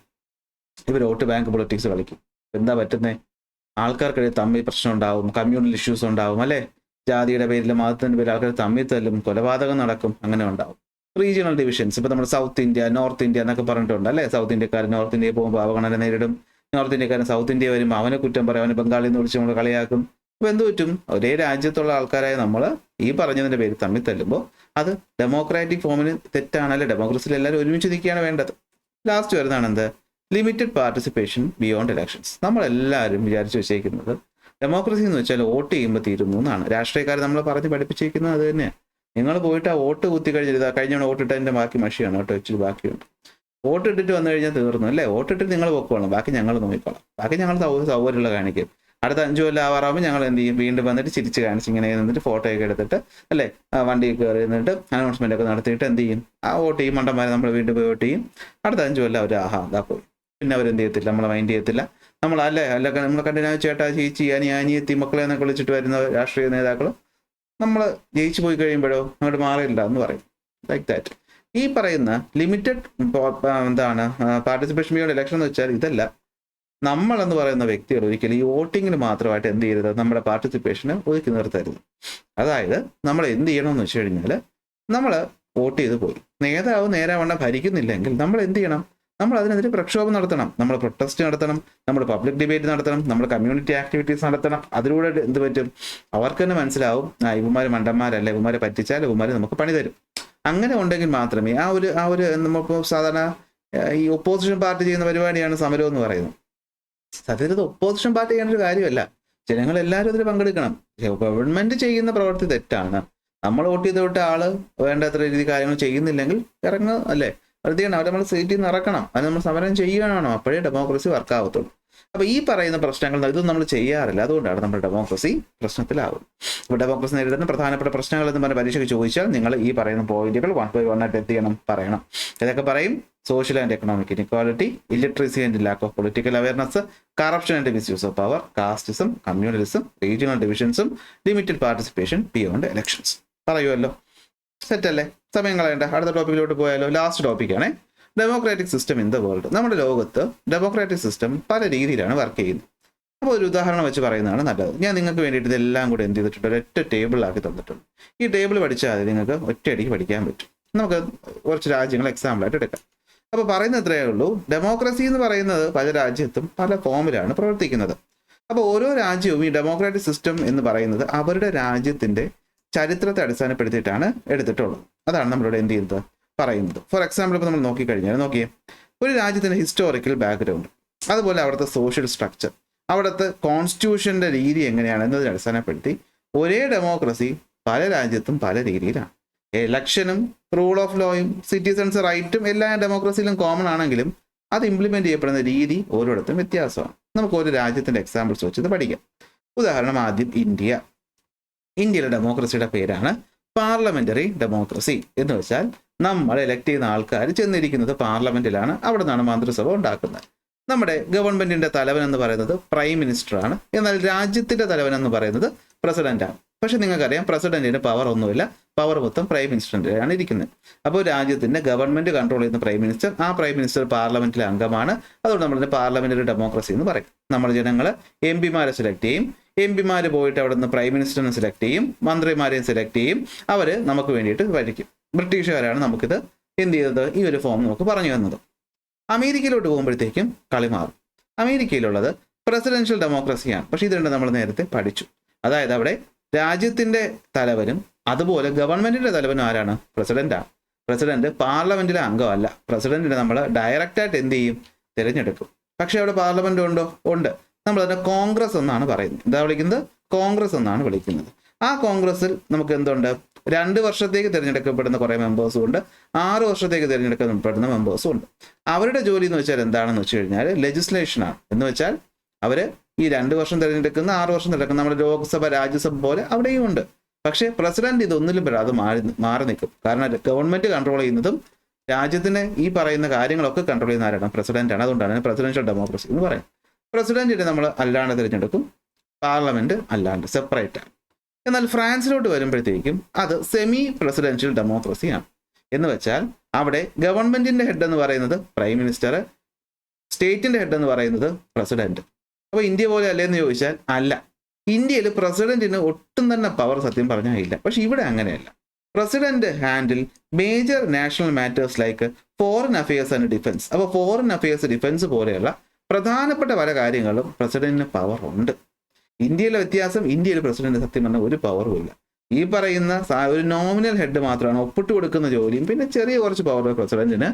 ഇവർ വോട്ട് ബാങ്ക് പൊളിറ്റിക്സ് കളിക്കും. എന്താ പറ്റുന്നത്? ആൾക്കാർക്കിടയിൽ തമ്മിൽ പ്രശ്നം ഉണ്ടാവും, കമ്മ്യൂണൽ ഇഷ്യൂസ് ഉണ്ടാവും അല്ലെ? ജാതിയുടെ പേരിൽ, മതത്തിന്റെ പേരിൽ ആൾക്കാർ തമ്മിൽ തല്ലും, കൊലപാതകം നടക്കും, അങ്ങനെ ഉണ്ടാവും. റീജിയണൽ ഡിവിഷൻസ്, ഇപ്പൊ നമ്മൾ സൗത്ത് ഇന്ത്യ, നോർത്ത് ഇന്ത്യ എന്നൊക്കെ പറഞ്ഞിട്ടുണ്ട് അല്ലെ? സൗത്ത് ഇന്ത്യക്കാരൻ നോർത്ത് ഇന്ത്യയിൽ പോകുമ്പോൾ അവഗണന നേരിടും, നോർത്ത് ഇന്ത്യക്കാരൻ സൗത്ത് ഇന്ത്യ വരുമ്പോൾ അവനെ കുറ്റം പറയും, അവനെ ബംഗാളിൽ നിന്ന് വിളിച്ച് നമ്മൾ കളിയാക്കും. അപ്പൊ എന്ത് പറ്റും? ഒരേ രാജ്യത്തുള്ള ആൾക്കാരായ നമ്മൾ ഈ പറഞ്ഞതിന്റെ പേര് തമ്മിൽ തല്ലുമ്പോൾ അത് ഡെമോക്രാറ്റിക് ഫോമിന് തെറ്റാണ് അല്ലെ? ഡെമോക്രസിയിൽ എല്ലാവരും ഒരുമിച്ച് നിൽക്കുകയാണ് വേണ്ടത്. ലാസ്റ്റ് വരുന്നതാണ് എന്ത്? Limited participation beyond elections. നമ്മളെല്ലാവരും വിചാരിച്ചു വെച്ചേക്കുന്നത് ഡെമോക്രസി എന്ന് വെച്ചാൽ വോട്ട് ചെയ്യുമ്പോൾ തീരുന്നു എന്നാണ്. രാഷ്ട്രീയക്കാർ നമ്മളെ പറഞ്ഞ് പഠിപ്പിച്ചേക്കുന്നത് അത് തന്നെയാണ്. നിങ്ങൾ പോയിട്ട് ആ വോട്ട് കുത്തി കഴിഞ്ഞാൽ കഴിഞ്ഞ വോട്ടിട്ടതിൻ്റെ ബാക്കി മഷിയാണ് കേട്ടോ, ഇച്ചിരി ബാക്കിയുണ്ട്. വോട്ട് ഇട്ടിട്ട് വന്നു കഴിഞ്ഞാൽ തീർന്നു അല്ലേ? വോട്ടിട്ട് നിങ്ങൾ പൊക്കോളാം, ബാക്കി ഞങ്ങൾ നോക്കിക്കോളാം, ബാക്കി ഞങ്ങൾ സൗകര്യമുള്ള കാണിക്കും. അടുത്ത 5 കൊല്ലം ആവാറാകുമ്പോൾ ഞങ്ങൾ എന്ത് ചെയ്യും? വീണ്ടും വന്നിട്ട് ചിരിച്ച് കാണിച്ച് ഇങ്ങനെ നിന്നിട്ട് ഫോട്ടോയൊക്കെ എടുത്തിട്ട് അല്ലേ വണ്ടി കയറി നിന്നിട്ട് അനൗൺസ്മെന്റ് ഒക്കെ നടത്തിയിട്ട് എന്ത് ചെയ്യും? ആ വോട്ട് ചെയ്യും, മണ്ടന്മാരെ നമ്മൾ വീണ്ടും പോയി വോട്ട് ചെയ്യും. അടുത്ത 5 കൊല്ലം അവർ ആഹാ അതാ പോയി. പിന്നെ അവരെന്ത് ചെയ്യത്തില്ല, നമ്മളെ മൈൻഡ് ചെയ്യത്തില്ല. അല്ല നമ്മൾ കണ്ടിന്യൂ ചേട്ടാ ചേച്ചി അനിയത്തി മക്കളെ എന്നൊക്കെ വിളിച്ചിട്ട് വരുന്ന രാഷ്ട്രീയ നേതാക്കൾ നമ്മൾ ജയിച്ചു പോയി കഴിയുമ്പോഴോ അങ്ങോട്ട് മാറിയില്ല എന്ന് പറയും. Like that. ഈ പറയുന്ന ലിമിറ്റഡ് പാർട്ടിസിപ്പേഷൻ ബിയോണ്ട് ഇലക്ഷൻ എന്ന് വെച്ചാൽ ഇതല്ല. നമ്മളെന്ന് പറയുന്ന വ്യക്തികൾ ഒരിക്കലും ഈ വോട്ടിങ്ങിന് മാത്രമായിട്ട് എന്ത് ചെയ്യരുത്, നമ്മുടെ പാർട്ടിസിപ്പേഷന് ഒതുക്കി നിർത്തരുത്. അതായത് നമ്മൾ എന്ത് ചെയ്യണമെന്ന് വെച്ച് കഴിഞ്ഞാൽ, നമ്മൾ വോട്ട് ചെയ്ത് പോയി, നേതാവ് നേരാവണ്ണം ഭരിക്കുന്നില്ലെങ്കിൽ നമ്മൾ എന്ത് ചെയ്യണം, നമ്മൾ അതിനെതിരെ പ്രക്ഷോഭം നടത്തണം, നമ്മൾ പ്രൊട്ടസ്റ്റ് നടത്തണം, നമ്മൾ പബ്ലിക് ഡിബേറ്റ് നടത്തണം, നമ്മൾ കമ്മ്യൂണിറ്റി ആക്ടിവിറ്റീസ് നടത്തണം. അതിലൂടെ എന്ത് പറ്റും, അവർക്ക് തന്നെ മനസ്സിലാവും ഇവന്മാർ മണ്ടന്മാരല്ല, ഇവന്മാരെ പറ്റിച്ചാൽ ഇവന്മാർ നമുക്ക് പണി തരും. അങ്ങനെ ഉണ്ടെങ്കിൽ മാത്രമേ ആ ഒരു നമ്മളിപ്പോൾ സാധാരണ ഈ ഒപ്പോസിഷൻ പാർട്ടി ചെയ്യുന്ന പരിപാടിയാണ് സമരം എന്ന് പറയുന്നത്. സത്യത്തിൽ ഒപ്പോസിഷൻ പാർട്ടി ചെയ്യേണ്ട ഒരു കാര്യമല്ല, ജനങ്ങളെല്ലാവരും അതിൽ പങ്കെടുക്കണം. ഗവൺമെന്റ് ചെയ്യുന്ന പ്രവൃത്തി തെറ്റാണ്. നമ്മൾ വോട്ട് ചെയ്ത് വിട്ട ആള് വേണ്ടത്ര രീതി കാര്യങ്ങൾ ചെയ്യുന്നില്ലെങ്കിൽ ഇറങ്ങുക അല്ലേ, വെറുതെ ചെയ്യണം, അവർ നമ്മൾ സീറ്റിൽ നിന്ന് ഇറക്കണം, അത് നമ്മൾ സമരം ചെയ്യണോ, അപ്പോഴേ ഡെമോക്രസി വർക്കാവത്തുള്ളൂ. അപ്പൊ ഈ പറയുന്ന പ്രശ്നങ്ങൾ ഇതൊന്നും നമ്മൾ ചെയ്യാറില്ല, അതുകൊണ്ടാണ് നമ്മുടെ ഡെമോക്രസി പ്രശ്നത്തിലാവും. അപ്പോൾ ഡെമോക്രസി നേരിടുന്ന പ്രധാനപ്പെട്ട പ്രശ്നങ്ങൾ എന്ന് പറഞ്ഞ പരീക്ഷയ്ക്ക് ചോദിച്ചാൽ നിങ്ങൾ ഈ പറയുന്ന പോയിന്റുകൾ 1 by 1 ആയിട്ട് എന്ത് ചെയ്യണം, പറയണം. ഇതൊക്കെ പറയും: social and economic inequality, illiteracy and lack of political awareness, corruption and misuse of power, casteism, communalism, regional ഡിവിഷൻസും, ലിമിറ്റഡ് പാർട്ടിസിപ്പേഷൻ ബിയോണ്ട് ഇലക്ഷൻസ്. പറയുമല്ലോ, സെറ്റല്ലേ? സമയം കളയണ്ട, അടുത്ത ടോപ്പിക്കിലോട്ട് പോയാലോ. ലാസ്റ്റ് ടോപ്പിക്കാണേ, democratic system in the world. നമ്മുടെ ലോകത്ത് ഡെമോക്രാറ്റിക് സിസ്റ്റം പല രീതിയിലാണ് വർക്ക് ചെയ്യുന്നത്. അപ്പോൾ ഒരു ഉദാഹരണം വെച്ച് പറയുന്നതാണ് നല്ലത്. ഞാൻ നിങ്ങൾക്ക് വേണ്ടിയിട്ട് ഇതെല്ലാം കൂടെ എന്ത് ചെയ്തിട്ടുണ്ട്, ഒരൊറ്റ ടേബിളാക്കി തന്നിട്ടുണ്ട്. ഈ ടേബിൾ പഠിച്ചാൽ നിങ്ങൾക്ക് ഒറ്റയടിക്ക് പഠിക്കാൻ പറ്റും. നമുക്ക് കുറച്ച് രാജ്യങ്ങൾ എക്സാമ്പിളായിട്ട് എടുക്കാം. അപ്പോൾ പറയുന്നത് ഇത്രയേ ഉള്ളൂ, ഡെമോക്രസി എന്ന് പറയുന്നത് പല രാജ്യത്തും പല ഫോമിലാണ് പ്രവർത്തിക്കുന്നത്. അപ്പോൾ ഓരോ രാജ്യവും ഈ ഡെമോക്രാറ്റിക് സിസ്റ്റം എന്ന് പറയുന്നത് അവരുടെ രാജ്യത്തിൻ്റെ ചരിത്രത്തെ അടിസ്ഥാനപ്പെടുത്തിയിട്ടാണ് എടുത്തിട്ടുള്ളത്. അതാണ് നമ്മളിവിടെ എന്ത് ചെയ്യുന്നത്, പറയുന്നത്. ഫോർ എക്സാമ്പിൾ, ഇപ്പോൾ നമ്മൾ നോക്കിയേ, ഒരു രാജ്യത്തിൻ്റെ ഹിസ്റ്റോറിക്കൽ ബാക്ക്ഗ്രൗണ്ട്, അതുപോലെ അവിടുത്തെ സോഷ്യൽ സ്ട്രക്ചർ, അവിടുത്തെ കോൺസ്റ്റിറ്റ്യൂഷൻ്റെ രീതി എങ്ങനെയാണ് എന്നതിനെ അടിസ്ഥാനപ്പെടുത്തി ഒരേ ഡെമോക്രസി പല രാജ്യത്തും പല രീതിയിലാണ്. എലക്ഷനും റൂൾ ഓഫ് ലോയും സിറ്റിസൺസ് റൈറ്റും എല്ലാ ഡെമോക്രസിയിലും കോമൺ ആണെങ്കിലും അത് ഇംപ്ലിമെന്റ് ചെയ്യപ്പെടുന്ന രീതി ഓരോരുത്തരും വ്യത്യാസമാണ്. നമുക്ക് ഒരു രാജ്യത്തിൻ്റെ എക്സാമ്പിൾസ് വെച്ചത് പഠിക്കാം. ഉദാഹരണം, ആദ്യം ഇന്ത്യയിലെ ഡെമോക്രസിയുടെ പേരാണ് പാർലമെന്ററി ഡെമോക്രസി. എന്ന് വെച്ചാൽ നമ്മൾ എലക്ട് ചെയ്യുന്ന ആൾക്കാർ ചെന്നിരിക്കുന്നത് പാർലമെന്റിലാണ്, അവിടെ നിന്നാണ് മന്ത്രിസഭ ഉണ്ടാക്കുന്നത്. നമ്മുടെ ഗവൺമെന്റിന്റെ തലവൻ എന്ന് പറയുന്നത് പ്രൈം മിനിസ്റ്റർ ആണ്, എന്നാൽ രാജ്യത്തിന്റെ തലവൻ എന്ന് പറയുന്നത് പ്രസിഡന്റാണ്. പക്ഷെ നിങ്ങൾക്കറിയാം, പ്രസിഡന്റിന് പവർ ഒന്നുമില്ല, പവർ മൊത്തം പ്രൈം മിനിസ്റ്ററിൻ്റെയാണ് ഇരിക്കുന്നത്. അപ്പോൾ രാജ്യത്തിന്റെ ഗവൺമെന്റ് കൺട്രോൾ ചെയ്യുന്ന പ്രൈം മിനിസ്റ്റർ, ആ പ്രൈം മിനിസ്റ്റർ പാർലമെന്റിലെ അംഗമാണ്. അതുകൊണ്ട് നമ്മൾ പാർലമെന്ററി ഡെമോക്രസി എന്ന് പറയും. നമ്മൾ ജനങ്ങൾ എം പിമാരെ സെലക്ട് ചെയ്യും, എം പിമാർ പോയിട്ട് അവിടെ നിന്ന് പ്രൈം മിനിസ്റ്ററിനെ സെലക്ട് ചെയ്യും, മന്ത്രിമാരെയും സെലക്ട് ചെയ്യും, അവർ നമുക്ക് വേണ്ടിയിട്ട് ഭരിക്കും. ബ്രിട്ടീഷുകാരാണ് നമുക്കിത് എന്ത് ചെയ്തത്, ഈ ഒരു ഫോം നമുക്ക് പറഞ്ഞു തന്നത്. അമേരിക്കയിലോട്ട് പോകുമ്പോഴത്തേക്കും കളി മാറും. അമേരിക്കയിലുള്ളത് പ്രസിഡൻഷ്യൽ ഡെമോക്രസിയാണ്. പക്ഷേ ഇത് രണ്ട് നമ്മൾ നേരത്തെ പഠിച്ചു. അതായത് അവിടെ രാജ്യത്തിന്റെ തലവനും അതുപോലെ ഗവൺമെന്റിന്റെ തലവനും ആരാണ്, പ്രസിഡന്റാണ്. പ്രസിഡന്റ് പാർലമെന്റിലെ അംഗമല്ല. പ്രസിഡന്റിനെ നമ്മൾ ഡയറക്റ്റായിട്ട് എന്ത് ചെയ്യും, തിരഞ്ഞെടുക്കും. പക്ഷെ അവിടെ പാർലമെന്റ് ഉണ്ടോ, ഉണ്ട്. നമ്മൾ അതിനെ കോൺഗ്രസ് എന്നാണ് പറയുന്നത്. എന്താ വിളിക്കുന്നത്, കോൺഗ്രസ് എന്നാണ് വിളിക്കുന്നത്. ആ കോൺഗ്രസിൽ നമുക്ക് എന്തുണ്ട്, 2 വർഷത്തേക്ക് തിരഞ്ഞെടുക്കപ്പെടുന്ന കുറേ മെമ്പേഴ്സും ഉണ്ട്, 6 വർഷത്തേക്ക് തിരഞ്ഞെടുക്കപ്പെടുന്ന മെമ്പേഴ്സും ഉണ്ട്. അവരുടെ ജോലി എന്ന് വെച്ചാൽ എന്താണെന്ന് വെച്ച് കഴിഞ്ഞാൽ ലെജിസ്ലേഷനാണ്. എന്ന് വെച്ചാൽ അവർ ഈ 2 വർഷം തിരഞ്ഞെടുക്കുന്ന, 6 വർഷം തിരഞ്ഞെടുക്കുന്ന നമ്മുടെ ലോക്സഭ രാജ്യസഭ പോലെ അവിടെയും ഉണ്ട്. പക്ഷേ പ്രസിഡന്റ് ഇതൊന്നിലും അത് മാറി നിൽക്കും. കാരണം ഗവൺമെന്റ് കൺട്രോൾ ചെയ്യുന്നതും രാജ്യത്തിന് ഈ പറയുന്ന കാര്യങ്ങളൊക്കെ കൺട്രോൾ ചെയ്യുന്ന ആരാണ്, പ്രസിഡന്റാണ്. അതുകൊണ്ടാണ് പ്രസിഡൻഷ്യൽ ഡെമോക്രസി എന്ന് പറയുന്നത്. പ്രസിഡന്റിനെ നമ്മൾ അല്ലാണ്ട് തിരഞ്ഞെടുക്കും, പാർലമെന്റ് അല്ലാണ്ട് സെപ്പറേറ്റ് ആണ്. എന്നാൽ ഫ്രാൻസിലോട്ട് വരുമ്പോഴത്തേക്കും അത് സെമി പ്രസിഡൻഷ്യൽ ഡെമോക്രസിയാണ്. എന്ന് വെച്ചാൽ അവിടെ ഗവൺമെന്റിന്റെ ഹെഡ് എന്ന് പറയുന്നത് പ്രൈം മിനിസ്റ്റർ, സ്റ്റേറ്റിന്റെ ഹെഡ് എന്ന് പറയുന്നത് പ്രസിഡന്റ്. അപ്പോൾ ഇന്ത്യ പോലെ അല്ലേ എന്ന് ചോദിച്ചാൽ അല്ല. ഇന്ത്യയിൽ പ്രസിഡന്റിന് ഒട്ടും തന്നെ പവർ സത്യം പറഞ്ഞാൽ ഇല്ല. പക്ഷെ ഇവിടെ അങ്ങനെയല്ല. President handle major national matters like foreign affairs and defence. അപ്പോൾ ഫോറിൻ അഫയേഴ്സ്, ഡിഫൻസ് പോലെയുള്ള പ്രധാനപ്പെട്ട പല കാര്യങ്ങളും പ്രസിഡന്റിന് പവർ ഉണ്ട്. ഇന്ത്യയിലെ വ്യത്യാസം, ഇന്ത്യയിൽ പ്രസിഡന്റ് സത്യം പറഞ്ഞാൽ ഒരു പവറും ഇല്ല. ഈ പറയുന്ന ഒരു നോമിനൽ ഹെഡ് മാത്രമാണ് ഒപ്പിട്ട് കൊടുക്കുന്ന ജോലിയും പിന്നെ ചെറിയ കുറച്ച് പവർ പ്രസിഡന്റിന്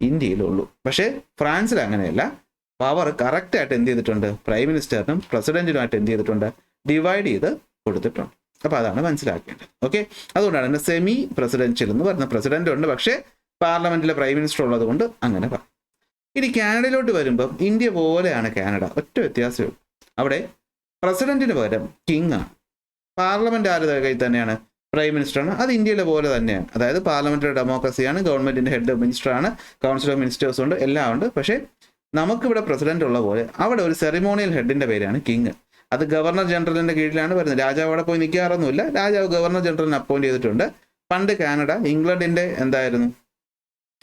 ഇന്ത്യയിലുള്ളൂ. പക്ഷേ ഫ്രാൻസിൽ അങ്ങനെയല്ല. പവർ കറക്റ്റായിട്ട് എന്ത് ചെയ്തിട്ടുണ്ട്, പ്രൈം മിനിസ്റ്ററിനും പ്രസിഡന്റിനുമായിട്ട് എന്ത് ചെയ്തിട്ടുണ്ട്, ഡിവൈഡ് ചെയ്ത് കൊടുത്തിട്ടുണ്ട്. അപ്പോൾ അതാണ് മനസ്സിലാക്കേണ്ടത്. ഓക്കെ, അതുകൊണ്ടാണ് സെമി പ്രസിഡൻഷ്യൽ എന്ന് പറയുന്നത്. പ്രസിഡന്റ് ഉണ്ട്, പക്ഷേ പാർലമെന്റിലെ പ്രൈം മിനിസ്റ്റർ ഉള്ളത് കൊണ്ട് അങ്ങനെ പറയും. ഇനി കാനഡയിലോട്ട് വരുമ്പം ഇന്ത്യ പോലെയാണ് കാനഡ. ഒറ്റ വ്യത്യാസമേ ഉള്ളൂ. അവിടെ പ്രസിഡന്റിന് പകരം കിങ് ആണ്. പാർലമെന്റ് ആരുടെ കയ്യിൽ തന്നെയാണ്, പ്രൈം മിനിസ്റ്ററാണ്. അത് ഇന്ത്യയിലെ പോലെ തന്നെയാണ്. അതായത് പാർലമെന്ററി ഡെമോക്രസിയാണ്, ഗവൺമെന്റിന്റെ ഹെഡ് മിനിസ്റ്ററാണ്, കൗൺസിൽ ഓഫ് മിനിസ്റ്റേഴ്സ് ഉണ്ട്, എല്ലാം ഉണ്ട്. പക്ഷേ നമുക്കിവിടെ പ്രസിഡന്റ് ഉള്ള പോലെ അവിടെ ഒരു സെറിമോണിയൽ ഹെഡിന്റെ പേരാണ് കിങ്. അത് ഗവർണർ ജനറലിന്റെ കീഴിലാണ് വരുന്നത്. രാജാവ് അവിടെ പോയി നിൽക്കാറൊന്നുമില്ല. രാജാവ് ഗവർണർ ജനറലിനെ അപ്പോയിന്റ് ചെയ്തിട്ടുണ്ട്. പണ്ട് കാനഡ ഇംഗ്ലണ്ടിന്റെ എന്തായിരുന്നു,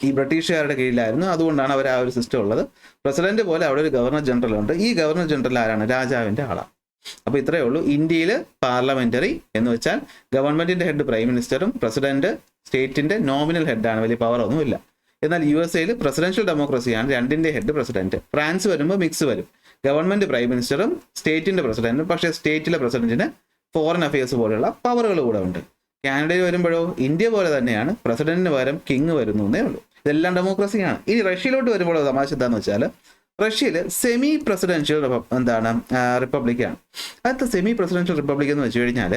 ഈ ബ്രിട്ടീഷുകാരുടെ കീഴിലായിരുന്നു. അതുകൊണ്ടാണ് അവർ ആ ഒരു സിസ്റ്റം ഉള്ളത്. പ്രസിഡന്റ് പോലെ അവിടെ ഒരു ഗവർണർ ജനറൽ ഉണ്ട്. ഈ ഗവർണർ ജനറൽ ആരാണ്? രാജാവിന്റെ ആളാണ്. അപ്പോൾ ഇത്രയേ ഉള്ളൂ. ഇന്ത്യയിൽ പാർലമെന്ററി എന്ന് വെച്ചാൽ ഗവൺമെന്റിന്റെ ഹെഡ് പ്രൈം മിനിസ്റ്ററും പ്രസിഡന്റ് സ്റ്റേറ്റിന്റെ നോമിനൽ ഹെഡാണ്, വലിയ പവർ ഒന്നുമില്ല. എന്നാൽ USA പ്രസിഡൻഷ്യൽ ഡെമോക്രസിയാണ്, രണ്ടിന്റെ ഹെഡ് പ്രസിഡന്റ്. ഫ്രാൻസ് വരുമ്പോൾ മിക്സ് വരും, ഗവൺമെന്റ് പ്രൈം മിനിസ്റ്ററും സ്റ്റേറ്റിന്റെ പ്രസിഡന്റും. പക്ഷേ സ്റ്റേറ്റിലെ പ്രസിഡന്റിന് ഫോറിൻ അഫയേഴ്സ് പോലെയുള്ള പവറുകൾ കൂടെ ഉണ്ട്. കാനഡയിൽ വരുമ്പോഴോ ഇന്ത്യ പോലെ തന്നെയാണ്, പ്രസിഡന്റിന് പകരം കിങ് വരുന്നു എന്നേ ഉള്ളൂ. ഇതെല്ലാം ഡെമോക്രസിയാണ്. ഇനി റഷ്യയിലോട്ട് വരുമ്പോഴോ തമാശ എന്താണെന്ന് വെച്ചാൽ റഷ്യയിൽ സെമി പ്രസിഡൻഷ്യൽ റിപ്പബ്ലിക്കാണ്. അടുത്ത സെമി പ്രസിഡൻഷ്യൽ റിപ്പബ്ലിക് എന്ന് വെച്ച് കഴിഞ്ഞാൽ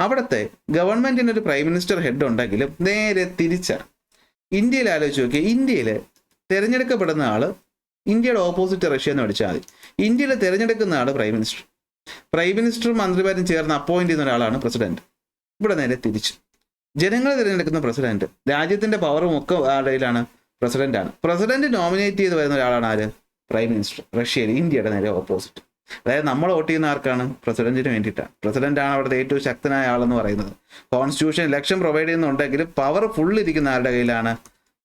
അവിടുത്തെ ഗവൺമെന്റിന് ഒരു പ്രൈം മിനിസ്റ്റർ ഹെഡ് ഉണ്ടെങ്കിലും നേരെ തിരിച്ചാണ്. ഇന്ത്യയിൽ ആലോചിച്ച് നോക്കി, ഇന്ത്യയിൽ തിരഞ്ഞെടുക്കപ്പെടുന്ന ആള് ഇന്ത്യയുടെ ഓപ്പോസിറ്റ് റഷ്യ എന്ന് പഠിച്ചാൽ മതി. ഇന്ത്യയിൽ തിരഞ്ഞെടുക്കുന്ന ആള് പ്രൈം മിനിസ്റ്റർ. പ്രൈം മിനിസ്റ്ററും മന്ത്രിമാരും ചേർന്ന് അപ്പോയിന്റ് ചെയ്യുന്ന ഒരാളാണ് പ്രസിഡന്റ്. ഇവിടെ നേരെ തിരിച്ചു, ജനങ്ങൾ തിരഞ്ഞെടുക്കുന്ന പ്രസിഡന്റ്. രാജ്യത്തിന്റെ പവറും ഒക്കെ ആരുടെയിലാണ്? പ്രസിഡന്റാണ്. പ്രസിഡന്റ് നോമിനേറ്റ് ചെയ്ത് വരുന്ന ഒരാളാണ് ആര്? Prime minister. റഷ്യയിൽ ഇന്ത്യയുടെ നേരെ ഓപ്പോസിറ്റ്. അതായത് നമ്മൾ വോട്ട് ചെയ്യുന്ന ആർക്കാണ്? പ്രസിഡന്റിന് വേണ്ടിയിട്ടാണ്. പ്രസിഡന്റാണ് അവിടുത്തെ ഏറ്റവും ശക്തനായ ആളെന്ന് പറയുന്നത്. കോൺസ്റ്റിറ്റ്യൂഷൻ ഇലക്ഷൻ പ്രൊവൈഡ് ചെയ്യുന്നുണ്ടെങ്കിലും പവർ ഫുൾ ഇരിക്കുന്ന ആരുടെ കയ്യിലാണ്?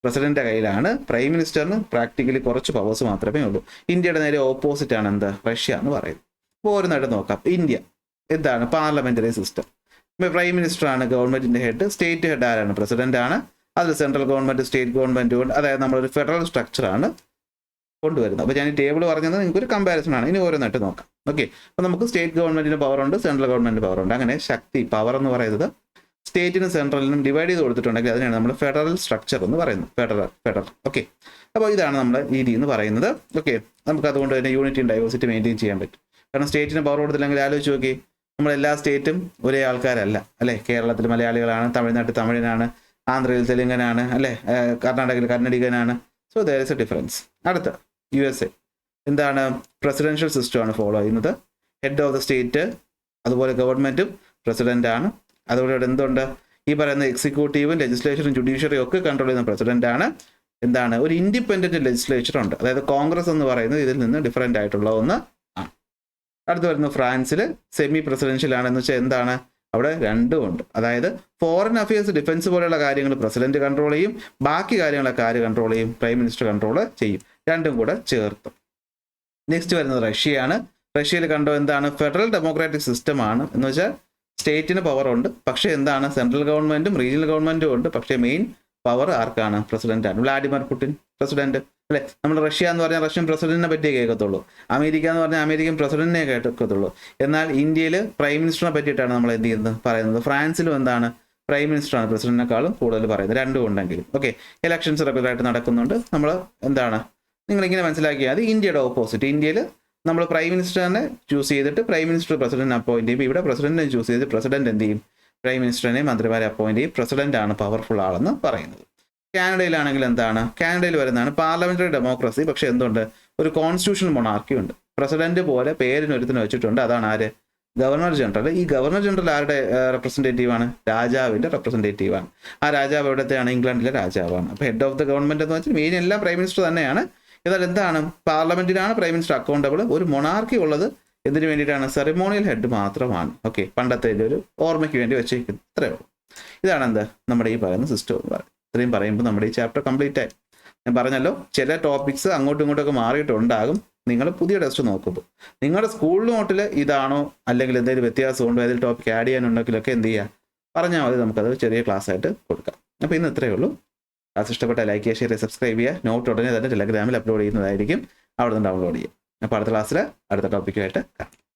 പ്രസിഡന്റിന്റെ കയ്യിലാണ്. പ്രൈം മിനിസ്റ്ററിന് പ്രാക്ടിക്കലി കുറച്ച് പവേഴ്സ് മാത്രമേ ഉള്ളൂ. ഇന്ത്യയുടെ നേരെ ഓപ്പോസിറ്റ് ആണ് എന്ത്? റഷ്യ എന്ന് പറയുന്നത്. അപ്പോൾ ഓരോന്നായിട്ട് നോക്കാം. ഇന്ത്യ എന്താണ്? Parliamentary system. പ്രൈം മിനിസ്റ്റർ ആണ് ഗവൺമെന്റിന്റെ ഹെഡ്. സ്റ്റേറ്റ് ഹെഡ് ആരാണ്? പ്രസിഡന്റ് ആണ്. അതിൽ സെൻട്രൽ ഗവൺമെന്റ്, സ്റ്റേറ്റ് ഗവൺമെന്റ് കൊണ്ട്, അതായത് നമ്മളൊരു ഫെഡറൽ സ്ട്രക്ചറാണ് കൊണ്ടുവരുന്നത്. അപ്പോൾ ഞാൻ ഈ ടേബിൾ പറഞ്ഞത് നിങ്ങൾക്ക് ഒരു കമ്പാരിസൺ ആണ്. ഇനി ഓരോന്നായിട്ട് നോക്കാം. ഓക്കെ, അപ്പോൾ നമുക്ക് സ്റ്റേറ്റ് ഗവൺമെന്റിന് പവർ ഉണ്ട്, സെൻട്രൽ ഗവൺമെന്റ് പവർ ഉണ്ട്. അങ്ങനെ ശക്തി, പവർ എന്ന് പറയുന്നത് സ്റ്റേറ്റിനും സെൻട്രലിനും ഡിവൈഡ് ചെയ്ത് കൊടുത്തിട്ടുണ്ടെങ്കിൽ അതിനാണ് നമ്മൾ ഫെഡറൽ സ്ട്രക്ചർ എന്ന് പറയുന്നത്. ഫെഡറൽ. ഓക്കെ, അപ്പോൾ ഇതാണ് നമ്മുടെ രീതി എന്ന് പറയുന്നത്. ഓക്കെ, നമുക്ക് അതുകൊണ്ട് തന്നെ യൂണിറ്റി ആൻഡ് ഡൈവേഴ്സിറ്റി മെയിൻറ്റെയിൻ ചെയ്യാൻ പറ്റും. കാരണം സ്റ്റേറ്റിന് പവർ കൊടുത്തില്ലെങ്കിൽ ആലോചിച്ച് നോക്കി, നമ്മളെല്ലാ സ്റ്റേറ്റും ഒരേ ആൾക്കാരല്ല അല്ലേ? കേരളത്തിൽ മലയാളികളാണ്, തമിഴ്നാട്ടിൽ തമിഴനാണ്, ആന്ധ്രയിൽ തെലുങ്കനാണ് അല്ലേ, കർണാടകയിൽ കന്നഡികനാണ്. So there is a difference. അടുത്ത USA എന്താണ്? പ്രസിഡൻഷ്യൽ സിസ്റ്റമാണ് ഫോളോ ചെയ്യുന്നത്. ഹെഡ് ഓഫ് ദ സ്റ്റേറ്റ് അതുപോലെ ഗവൺമെന്റും പ്രസിഡന്റാണ്. അതുപോലെ ഇവിടെ എന്തുണ്ട്? ഈ പറയുന്ന എക്സിക്യൂട്ടീവും ലെജിസ്ലേച്ചറും ജുഡീഷ്യറിയും ഒക്കെ കൺട്രോൾ ചെയ്യുന്ന പ്രസിഡന്റാണ്. എന്താണ്? ഒരു ഇൻഡിപെൻഡന്റ് ലെജിസ്ലേച്ചർ ഉണ്ട്. അതായത് കോൺഗ്രസ് എന്ന് പറയുന്നത് ഇതിൽ നിന്ന് ഡിഫറെന്റ് ആയിട്ടുള്ള ഒന്ന് ആണ്. അടുത്ത് വരുന്ന ഫ്രാൻസിൽ സെമി പ്രസിഡൻഷ്യൽ ആണെന്ന് വെച്ചാൽ എന്താണ്? അവിടെ രണ്ടും ഉണ്ട്. അതായത് ഫോറിൻ അഫയേഴ്സ്, ഡിഫൻസ് പോലെയുള്ള കാര്യങ്ങൾ പ്രസിഡന്റ് കൺട്രോൾ ചെയ്യും, ബാക്കി കാര്യങ്ങളൊക്കെ ആര് കൺട്രോൾ ചെയ്യും? പ്രൈം മിനിസ്റ്റർ കൺട്രോൾ ചെയ്യും. രണ്ടും കൂടെ ചേർത്ത്. നെക്സ്റ്റ് വരുന്നത് റഷ്യയാണ്. റഷ്യയിൽ കണ്ടോ എന്താണ്? ഫെഡറൽ ഡെമോക്രാറ്റിക് സിസ്റ്റം ആണ്. എന്ന് വെച്ചാൽ സ്റ്റേറ്റിന് പവർ ഉണ്ട്, പക്ഷേ എന്താണ്? സെൻട്രൽ ഗവൺമെന്റും റീജിയണൽ ഗവൺമെന്റും ഉണ്ട്, പക്ഷേ മെയിൻ പവർ ആർക്കാണ്? പ്രസിഡന്റാണ്. വ്ളാഡിമിർ പുടിൻ പ്രസിഡന്റ് അല്ലെ. നമ്മൾ റഷ്യ എന്ന് പറഞ്ഞാൽ റഷ്യൻ പ്രസിഡന്റിനെ പറ്റിയേ കേൾക്കത്തുള്ളൂ. അമേരിക്ക എന്ന് പറഞ്ഞാൽ അമേരിക്കൻ പ്രസിഡന്റിനെ കേൾക്കത്തുള്ളൂ. എന്നാൽ ഇന്ത്യയിൽ പ്രൈം മിനിസ്റ്ററിനെ പറ്റിയിട്ടാണ് നമ്മൾ എന്ത് ചെയ്യുന്നത്? പറയുന്നത്. ഫ്രാൻസിലും എന്താണ്? പ്രൈം മിനിസ്റ്ററാണ് പ്രസിഡന്റിനേക്കാളും കൂടുതൽ പറയുന്നത്. രണ്ടും ഉണ്ടെങ്കിലും. ഓക്കെ, ഇലക്ഷൻസ് റെഗുലറായിട്ട് നടക്കുന്നുണ്ട്. നമ്മൾ എന്താണ്? നിങ്ങളിങ്ങനെ മനസ്സിലാക്കിയാൽ മതി. ഇന്ത്യയുടെ ഓപ്പോസിറ്റ്. ഇന്ത്യയിൽ നമ്മൾ പ്രൈം മിനിസ്റ്ററിനെ ചൂസ് ചെയ്തിട്ട് പ്രൈം മിനിസ്റ്റർ പ്രസിഡന്റ് അപ്പോയിന്റ് ചെയ്യും. ഇവിടെ പ്രസിഡന്റിനെ ചൂസ് ചെയ്ത് പ്രസിഡന്റ് എന്ത് ചെയ്യും? പ്രൈം മിനിസ്റ്ററിനെ മന്ത്രിമാരെ അപ്പോയിന്റ് ചെയ്യും. പ്രസിഡന്റ് ആണ് പവർഫുൾ ആളെന്ന് പറയുന്നത്. കാനഡയിലാണെങ്കിൽ എന്താണ്? കാനഡയിൽ വരുന്നതാണ് പാർലമെന്ററി ഡെമോക്രസി. പക്ഷെ എന്തുണ്ട്? ഒരു കോൺസ്റ്റിറ്റ്യൂഷണൽ മൊണാർക്കി ഉണ്ട്. പ്രസിഡന്റ് പോലെ പേരിന് ഒരുത്തിന് വെച്ചിട്ടുണ്ട്. അതാണ് ആര്? Governor general. ഈ ഗവർണർ ജനറൽ ആരുടെ റെപ്രസെന്റേറ്റീവ് ആണ്? രാജാവിന്റെ റെപ്രസെന്റേറ്റീവ് ആണ്. ആ രാജാവ് എവിടത്തെയാണ്? ഇംഗ്ലണ്ടിലെ രാജാവാണ്. അപ്പോൾ ഹെഡ് ഓഫ് ദ ഗവൺമെന്റ് എന്ന് വെച്ചാൽ മെയിൻ എല്ലാം പ്രൈം മിനിസ്റ്റർ തന്നെയാണ്. എന്നാൽ എന്താണ്? പാർലമെന്റിനാണ് പ്രൈം മിനിസ്റ്റർ അക്കൗണ്ടബിൾ. ഒരു മൊണാർക്കി ഉള്ളത് എന്തിനു വേണ്ടിയിട്ടാണ്? സെറിമോണിയൽ ഹെഡ് മാത്രമാണ്. ഓക്കെ, പണ്ടത്തെ ഒരു ഓർമ്മയ്ക്ക് വേണ്ടി വെച്ചേക്കുന്നത്. ഇത്രയേ ഉള്ളൂ. ഇതാണ് എന്താ നമ്മുടെ ഈ പറയുന്ന സിസ്റ്റം എന്ന് പറയുന്നത്. ഇത്രയും പറയുമ്പോൾ നമ്മുടെ ഈ ചാപ്റ്റർ കംപ്ലീറ്റ് ആയി. ഞാൻ പറഞ്ഞല്ലോ, ചില ടോപ്പിക്സ് അങ്ങോട്ടും ഇങ്ങോട്ടൊക്കെ മാറിയിട്ടുണ്ടാകും. നിങ്ങൾ പുതിയ ടെസ്റ്റ് നോക്കുമ്പോൾ നിങ്ങളുടെ സ്കൂൾ നോട്ടിൽ ഇതാണോ അല്ലെങ്കിൽ എന്തെങ്കിലും വ്യത്യാസമുണ്ടോ, ഏതെങ്കിലും ടോപ്പിക് ആഡ് ചെയ്യാനുണ്ടെങ്കിലൊക്കെ എന്ത് ചെയ്യുക? പറഞ്ഞാൽ മതി, നമുക്കത് ചെറിയ ക്ലാസ് ആയിട്ട് കൊടുക്കാം. അപ്പോൾ ഇന്ന് ഇത്രയേ ഉള്ളൂ. ക്ലാസ് ഇഷ്ടപ്പെട്ട ലൈക്ക് ചെയ്യുക, ഷെയർ, സബ്സ്ക്രൈബ് ചെയ്യുക. നോട്ട് ഉടനെ തന്നെ ടെലഗ്രാമിൽ അപ്ലോഡ് ചെയ്യുന്നതായിരിക്കും, അവിടെ നിന്ന് ഡൗൺലോഡ് ചെയ്യുക. അപ്പോൾ അടുത്ത ക്ലാസ്സിൽ അടുത്ത ടോപ്പിക്കുമായിട്ട് കാണാം.